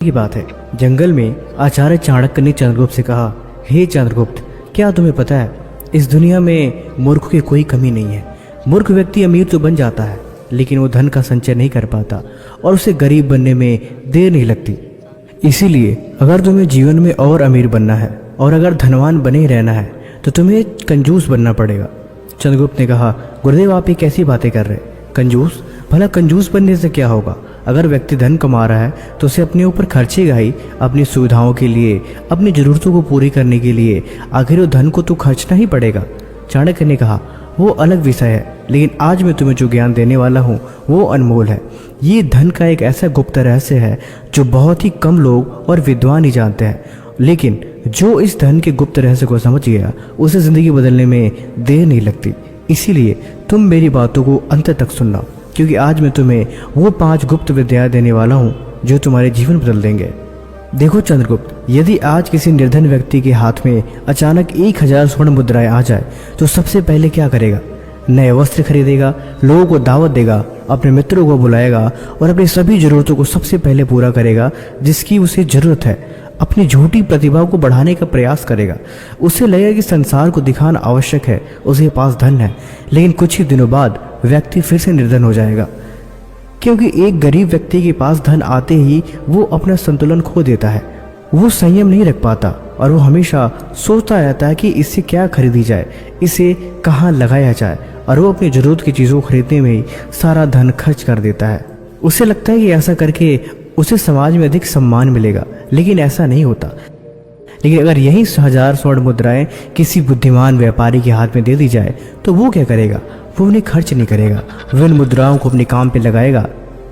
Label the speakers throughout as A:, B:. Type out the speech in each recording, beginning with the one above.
A: की बात है, जंगल में आचार्य चाणक्य ने चंद्रगुप्त से कहा, हे चंद्रगुप्त, क्या तुम्हें पता है इस दुनिया में मूर्ख की कोई कमी नहीं है। मूर्ख व्यक्ति अमीर तो बन जाता है, लेकिन वो धन का संचय नहीं कर पाता और उसे गरीब बनने में देर नहीं लगती। इसीलिए अगर तुम्हें जीवन में और अमीर बनना है और अगर धनवान बने ही रहना है तो तुम्हें कंजूस बनना पड़ेगा। चंद्रगुप्त ने कहा, गुरुदेव आप ये कैसी बातें कर रहे हैं? कंजूस? भला कंजूस बनने से क्या होगा? अगर व्यक्ति धन कमा रहा है तो उसे अपने ऊपर खर्चेगा ही, अपनी सुविधाओं के लिए, अपनी ज़रूरतों को पूरी करने के लिए। आखिर वो धन को तो खर्चना ही पड़ेगा। चाणक्य ने कहा, वो अलग विषय है, लेकिन आज मैं तुम्हें जो ज्ञान देने वाला हूँ वो अनमोल है। ये धन का एक ऐसा गुप्त रहस्य है जो बहुत ही कम लोग और विद्वान ही जानते हैं, लेकिन जो इस धन के गुप्त रहस्य को समझ गया उसे ज़िंदगी बदलने में देर नहीं लगती। इसीलिए तुम मेरी बातों को अंत तक सुनना, क्योंकि आज मैं तुम्हें वो 5 गुप्त विद्याएं देने वाला हूँ जो तुम्हारे जीवन बदल देंगे। देखो चंद्रगुप्त, यदि आज किसी निर्धन व्यक्ति के हाथ में अचानक 1000 स्वर्ण मुद्राएं आ जाए तो सबसे पहले क्या करेगा? नए वस्त्र खरीदेगा, लोगों को दावत देगा, अपने मित्रों को बुलाएगा और अपनी सभी जरूरतों को सबसे पहले पूरा करेगा जिसकी उसे जरूरत है। अपनी झूठी प्रतिभा को बढ़ाने का प्रयास करेगा। उसे लगेगा कि संसार को दिखाना आवश्यक है, उसके पास धन है, लेकिन कुछ ही दिनों बाद व्यक्ति फिर से निर्धन हो जाएगा, क्योंकि एक गरीब व्यक्ति के पास धन आते ही वो अपना संतुलन खो देता है। वो संयम नहीं रख पाता और वो हमेशा सोचता रहता है कि इससे क्या खरीदी जाए, इसे कहाँ लगाया जाए, और वो अपनी ज़रूरत की चीज़ों को खरीदने में ही सारा धन खर्च कर देता है। उसे लगता है कि ऐसा करके उसे समाज में अधिक सम्मान मिलेगा, लेकिन ऐसा नहीं होता। लेकिन अगर यही 1000 स्वर्ण मुद्राएं किसी बुद्धिमान व्यापारी के हाथ में दे दी जाए तो वो क्या करेगा? वो उन्हें खर्च नहीं करेगा, वो इन मुद्राओं को अपने काम पे लगाएगा।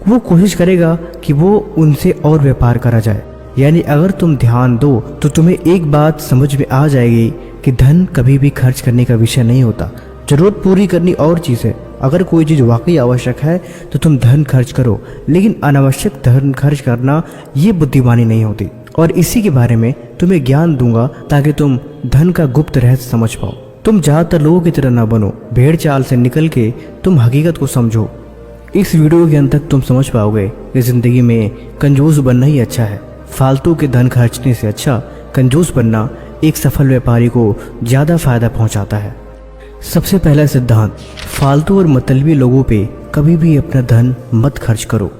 A: वो कोशिश करेगा कि वो उनसे और व्यापार करा जाए। यानी अगर तुम ध्यान दो तो तुम्हें एक बात समझ में आ जाएगी कि धन कभी भी खर्च करने का विषय नहीं होता। जरूरत पूरी करनी और चीज़ है। अगर कोई चीज़ वाकई आवश्यक है तो तुम धन खर्च करो, लेकिन अनावश्यक धन खर्च करना ये बुद्धिमानी नहीं होती। और इसी के बारे में तुम्हें ज्ञान दूंगा ताकि तुम धन का गुप्त रहस्य समझ पाओ। तुम ज़्यादातर लोगों की तरह ना बनो, भेड़ चाल से निकल के तुम हकीकत को समझो। इस वीडियो के अंत तक तुम समझ पाओगे कि ज़िंदगी में कंजूस बनना ही अच्छा है। फालतू के धन खर्चने से अच्छा कंजूस बनना एक सफल व्यापारी को ज़्यादा फायदा पहुंचाता है। सबसे पहला सिद्धांत, फालतू और मतलबी लोगों पे कभी भी अपना धन मत खर्च करो।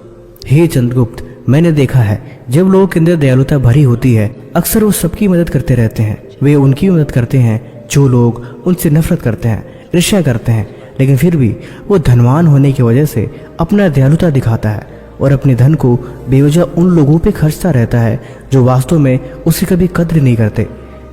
A: हे चंद्रगुप्त, मैंने देखा है जब लोगों के अंदर दयालुता भरी होती है, अक्सर वो सबकी मदद करते रहते हैं। वे उनकी मदद करते हैं जो लोग उनसे नफरत करते हैं, ईर्ष्या करते हैं, लेकिन फिर भी वो धनवान होने की वजह से अपना दयालुता दिखाता है और अपने धन को बेवजह उन लोगों पे खर्चता रहता है जो वास्तव में उसे कभी कद्र नहीं करते।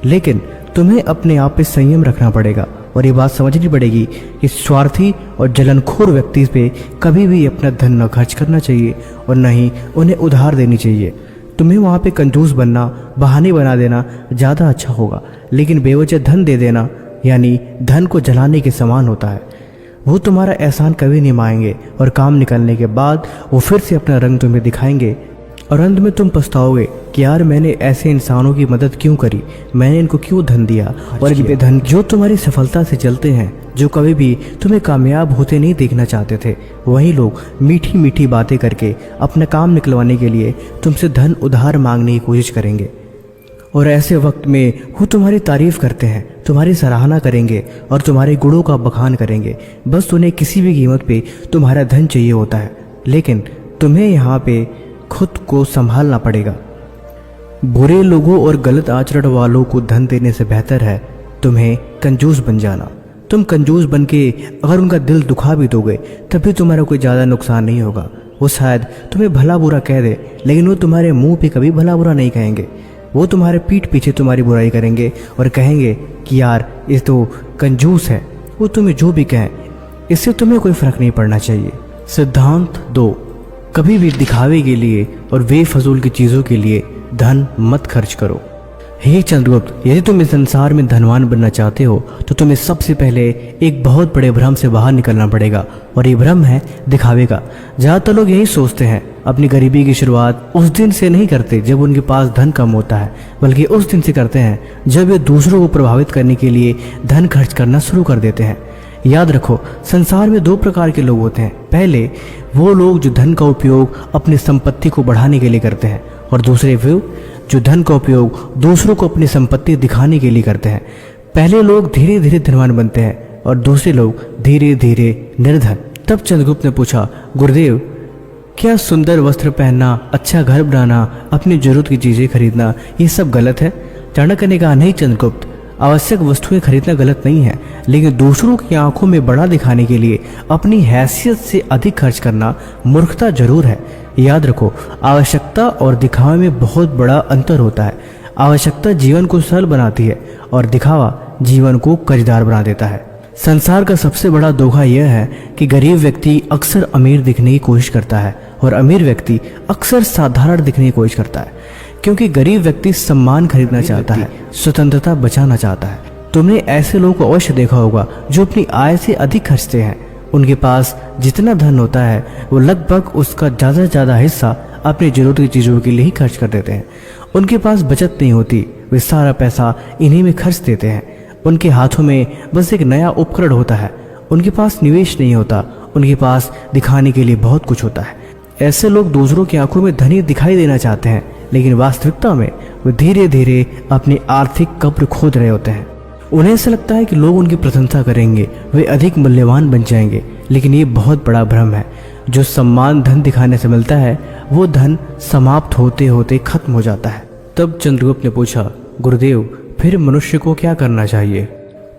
A: लेकिन तुम्हें अपने आप पे संयम रखना पड़ेगा और ये बात समझनी पड़ेगी कि स्वार्थी और जलनखोर व्यक्ति पे कभी भी अपना धन न खर्च करना चाहिए और न ही उन्हें उधार देनी चाहिए। तुम्हें वहाँ पे कंजूस बनना, बहाने बना देना ज़्यादा अच्छा होगा, लेकिन बेवजह धन दे देना यानी धन को जलाने के समान होता है। वो तुम्हारा एहसान कभी नहीं माएंगे और काम निकलने के बाद वो फिर से अपना रंग तुम्हें दिखाएंगे और अंत में तुम पछताओगे कि यार मैंने ऐसे इंसानों की मदद क्यों करी, मैंने इनको क्यों धन दिया। और ये धन जो तुम्हारी सफलता से चलते हैं, जो कभी भी तुम्हें कामयाब होते नहीं देखना चाहते थे, वही लोग मीठी मीठी बातें करके अपना काम निकलवाने के लिए तुमसे धन उधार मांगने की कोशिश करेंगे। और ऐसे वक्त में वो तुम्हारी तारीफ करते हैं, तुम्हारी सराहना करेंगे और तुम्हारे गुणों का बखान करेंगे। बस उन्हें किसी भी कीमत पे तुम्हारा धन चाहिए होता है, लेकिन तुम्हें यहाँ पे खुद को संभालना पड़ेगा। बुरे लोगों और गलत आचरण वालों को धन देने से बेहतर है तुम्हें कंजूस बन जाना। तुम कंजूस बन के अगर उनका दिल दुखा भी दोगे तब भी तुम्हारा कोई ज़्यादा नुकसान नहीं होगा। वो शायद तुम्हें भला बुरा कह दे, लेकिन वो तुम्हारे मुंह पे कभी भला बुरा नहीं कहेंगे। वो तुम्हारे पीठ पीछे तुम्हारी बुराई करेंगे और कहेंगे कि यार ये तो कंजूस है। वो तुम्हें जो भी कहें, इससे तुम्हें कोई फ़र्क नहीं पड़ना चाहिए। सिद्धांत 2, कभी भी दिखावे के लिए और बेफजूल की चीज़ों के लिए धन मत खर्च करो। हे चंद्रगुप्त, यदि तुम इस संसार में धनवान बनना चाहते हो तो तुम्हें सबसे पहले एक बहुत बड़े भ्रम से बाहर निकलना पड़ेगा, और ये भ्रम है दिखावे का। ज़्यादातर लोग यही सोचते हैं अपनी गरीबी की शुरुआत उस दिन से नहीं करते जब उनके पास धन कम होता है, बल्कि उस दिन से करते हैं जब वे दूसरों को प्रभावित करने के लिए धन खर्च करना शुरू कर देते हैं। याद रखो, संसार में 2 प्रकार के लोग होते हैं। पहले वो लोग जो धन का उपयोग अपनी संपत्ति को बढ़ाने के लिए करते हैं, और दूसरे वे जो धन का उपयोग दूसरों को अपनी संपत्ति दिखाने के लिए करते हैं। पहले लोग धीरे धीरे धनवान बनते हैं और दूसरे लोग धीरे धीरे निर्धन। तब चंद्रगुप्त ने पूछा, गुरुदेव, क्या सुंदर वस्त्र पहनना, अच्छा घर बनाना, अपनी जरूरत की चीजें खरीदना, ये सब गलत है? चाणक्य ने कहा, नहीं चंद्रगुप्त, आवश्यक वस्तुएं खरीदना गलत नहीं है, लेकिन दूसरों की आंखों में बड़ा दिखाने के लिए अपनी हैसियत से अधिक खर्च करना मूर्खता जरूर है। याद रखो, आवश्यकता और दिखावे में बहुत बड़ा अंतर होता है। आवश्यकता जीवन को सरल बनाती है और दिखावा जीवन को कर्जदार बना देता है। संसार का सबसे बड़ा धोखा यह है कि गरीब व्यक्ति अक्सर अमीर दिखने की कोशिश करता है और अमीर व्यक्ति अक्सर साधारण दिखने की कोशिश करता है, क्योंकि गरीब व्यक्ति सम्मान खरीदना चाहता है, स्वतंत्रता बचाना चाहता है। तुमने ऐसे लोगों को अवश्य देखा होगा जो अपनी आय से अधिक खर्चते हैं। उनके पास जितना धन होता है वो लगभग उसका ज़्यादा से ज़्यादा हिस्सा अपनी जरूरत की चीज़ों के लिए ही खर्च कर देते हैं। उनके पास बचत नहीं होती, वे सारा पैसा इन्हीं में खर्च देते हैं। उनके हाथों में बस एक नया उपकरण होता है, उनके पास निवेश नहीं होता, उनके पास दिखाने के लिए बहुत कुछ होता है। ऐसे लोग दूसरों की आंखों में धनी दिखाई देना चाहते हैं, लेकिन वास्तविकता में वे धीरे धीरे अपनी आर्थिक कब्र खोद रहे होते हैं। उन्हें ऐसा लगता है कि लोग उनकी प्रशंसा करेंगे, वे अधिक मूल्यवान बन जाएंगे, लेकिन ये बहुत बड़ा भ्रम है। जो सम्मान धन दिखाने से मिलता है वो धन समाप्त होते होते खत्म हो जाता है। तब चंद्रगुप्त ने पूछा, गुरुदेव, फिर मनुष्य को क्या करना चाहिए?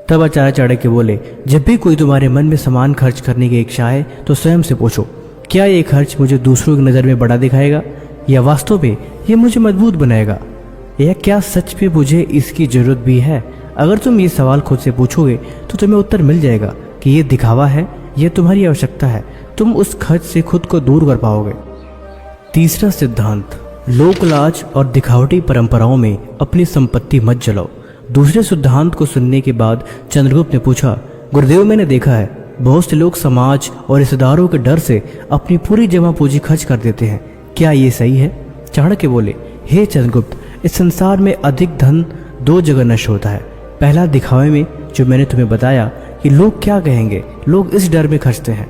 A: तब आचार्य चाणक्य बोले, जब भी कोई तुम्हारे मन में सामान खर्च करने की इच्छा है तो स्वयं से पूछो, क्या ये खर्च मुझे दूसरों की नज़र में बड़ा दिखाएगा या वास्तव में ये मुझे मजबूत बनाएगा, या क्या सच में मुझे इसकी जरूरत भी है? अगर तुम ये सवाल खुद से पूछोगे तो तुम्हें उत्तर मिल जाएगा कि ये दिखावा है, यह तुम्हारी आवश्यकता है। तुम उस खर्च से खुद को दूर कर पाओगे। तीसरा सिद्धांत, लोकलाज और दिखावटी परंपराओं में अपनी संपत्ति मत जलाओ। दूसरे सिद्धांत को सुनने के बाद चंद्रगुप्त ने पूछा, गुरुदेव, मैंने देखा है बहुत से लोग समाज और रिश्तेदारों के डर से अपनी पूरी जमा पूंजी खर्च कर देते हैं, क्या ये सही है? चाणक्य बोले, हे चंद्रगुप्त, इस संसार में अधिक धन दो जगह नष्ट होता है। पहला दिखावे में, जो मैंने तुम्हें बताया कि लोग क्या कहेंगे, लोग इस डर में खर्चते हैं।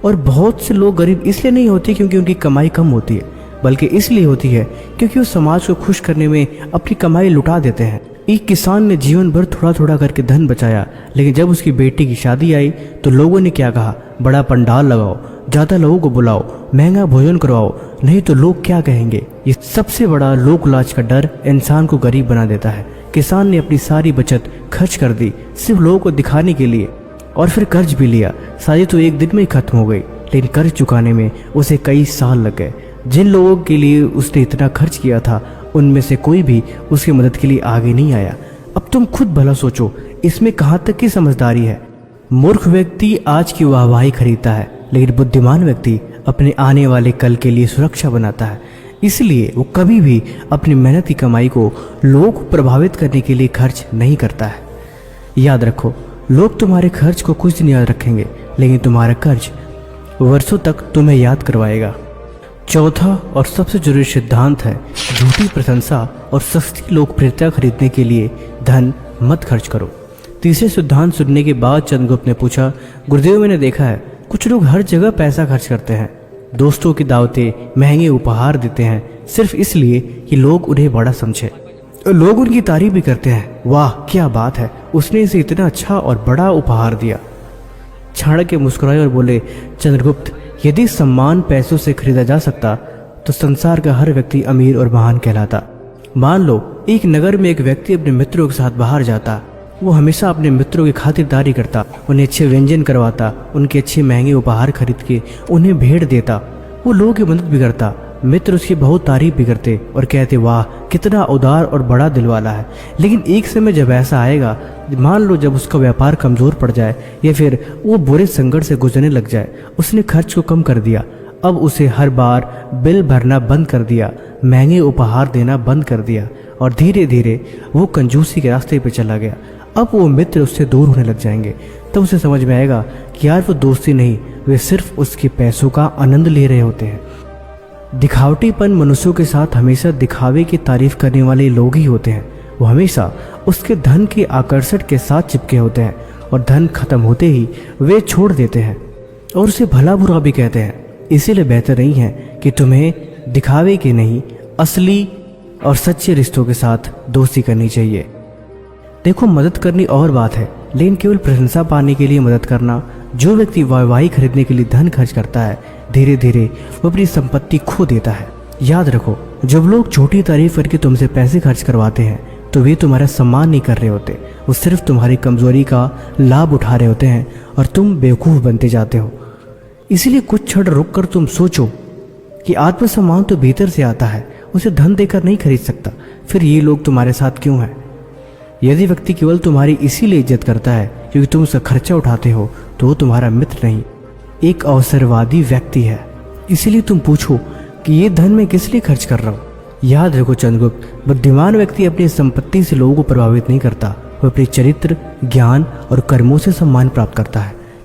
A: और बहुत से लोग गरीब इसलिए नहीं होते क्योंकि उनकी कमाई कम होती है, बल्कि इसलिए होती है क्योंकि वो समाज को खुश करने में अपनी कमाई लुटा देते हैं। एक किसान ने जीवन भर थोड़ा थोड़ा करके धन बचाया, लेकिन जब उसकी बेटी की शादी आई तो लोगों ने क्या कहा, बड़ा पंडाल लगाओ, ज़्यादा लोगों को बुलाओ, महंगा भोजन करवाओ, नहीं तो लोग क्या कहेंगे। ये सबसे बड़ा लोकलाज का डर इंसान को गरीब बना देता है। किसान ने अपनी सारी बचत खर्च कर दी सिर्फ लोगों को दिखाने के लिए, और फिर कर्ज भी लिया। शादी तो एक दिन में ही खत्म हो गई, लेकिन कर्ज चुकाने में उसे कई साल लग गए। जिन लोगों के लिए उसने इतना खर्च किया था उनमें से कोई भी उसकी मदद के लिए आगे नहीं आया। अब तुम खुद भला सोचो, इसमें कहाँ तक की समझदारी है? मूर्ख व्यक्ति आज की वाहवाही खरीदता है, लेकिन बुद्धिमान व्यक्ति अपने आने वाले कल के लिए सुरक्षा बनाता है। इसलिए वो कभी भी अपनी मेहनत की कमाई को लोगों को प्रभावित करने के लिए खर्च नहीं करता है। याद रखो, लोग तुम्हारे खर्च को कुछ दिन याद रखेंगे, लेकिन तुम्हारा कर्ज वर्षों तक तुम्हें याद करवाएगा। चौथा और सबसे जरूरी सिद्धांत है, झूठी प्रशंसा और सस्ती लोकप्रियता खरीदने के लिए धन मत खर्च करो। तीसरे सिद्धांत सुनने के बाद चंद्रगुप्त ने पूछा, गुरुदेव, मैंने देखा है कुछ लोग हर जगह पैसा खर्च करते हैं, दोस्तों की दावतें, महंगे उपहार देते हैं सिर्फ इसलिए कि लोग उन्हें बड़ा समझे। लोग उनकी तारीफ भी करते हैं, वाह क्या बात है, उसने इसे इतना अच्छा और बड़ा उपहार दिया। चाणक्य मुस्कुराए और बोले, चंद्रगुप्त, यदि सम्मान पैसों से खरीदा जा सकता तो संसार का हर व्यक्ति अमीर और महान कहलाता। मान लो एक नगर में एक व्यक्ति अपने मित्रों के साथ बाहर जाता, वो हमेशा अपने मित्रों की खातिरदारी करता, उन्हें अच्छे व्यंजन करवाता, उनके अच्छे महंगे उपहार खरीद के उन्हें भेंट देता, वो लोगों की मदद भी करता। मित्र उसकी बहुत तारीफ भी करते और कहते, वाह कितना उदार और बड़ा दिल वाला है। लेकिन एक समय जब ऐसा आएगा, मान लो जब उसका व्यापार कमजोर पड़ जाए या फिर वो बुरे संकट से गुजरने लग जाए, उसने खर्च को कम कर दिया, अब उसे हर बार बिल भरना बंद कर दिया, महंगे उपहार देना बंद कर दिया और धीरे धीरे वो कंजूसी के रास्ते पर चला गया। अब वो मित्र उससे दूर होने लग जाएंगे। तब उसे समझ में आएगा कि यार वो दोस्ती नहीं, वे सिर्फ उसके पैसों का आनंद ले रहे होते हैं। दिखावटीपन मनुष्यों के साथ हमेशा दिखावे की तारीफ करने वाले लोग ही होते हैं। वो हमेशा उसके धन के आकर्षण के साथ चिपके होते हैं और धन खत्म होते ही वे छोड़ देते हैं और उसे भला बुरा भी कहते हैं। इसीलिए बेहतर नहीं है कि तुम्हें दिखावे के नहीं, असली और सच्चे रिश्तों के साथ दोस्ती करनी चाहिए। देखो, मदद करनी और बात है, लेकिन केवल प्रशंसा पाने के लिए मदद करना। जो व्यक्ति वाहवाही खरीदने के लिए धन खर्च करता है, धीरे धीरे वो अपनी संपत्ति खो देता है। याद रखो, जब लोग छोटी तारीफ करके तुमसे पैसे खर्च करवाते हैं तो वे तुम्हारा सम्मान नहीं कर रहे होते, वो सिर्फ तुम्हारी कमजोरी का लाभ उठा रहे होते हैं और तुम बेवकूफ़ बनते जाते हो। इसीलिए कुछ क्षण रुक कर तुम सोचो कि आत्मसम्मान तो भीतर से आता है, उसे धन देकर नहीं खरीद सकता। फिर ये लोग तुम्हारे साथ क्यों हैं? यदि व्यक्ति केवल तुम्हारी इसीलिए इज्जत करता है क्योंकि तुम उसका खर्चा उठाते हो, तो वो तुम्हारा मित्र नहीं, एक अवसरवादी व्यक्ति है। इसीलिए तुम पूछो कि ये धन मैं किस लिए खर्च कर रहा हूँ। याद रखो चंद्रगुप्त, बुद्धिमान व्यक्ति अपनी संपत्ति से लोगों को प्रभावित नहीं करता, वो अपने चरित्र, ज्ञान और कर्मों से सम्मान प्राप्त करता है।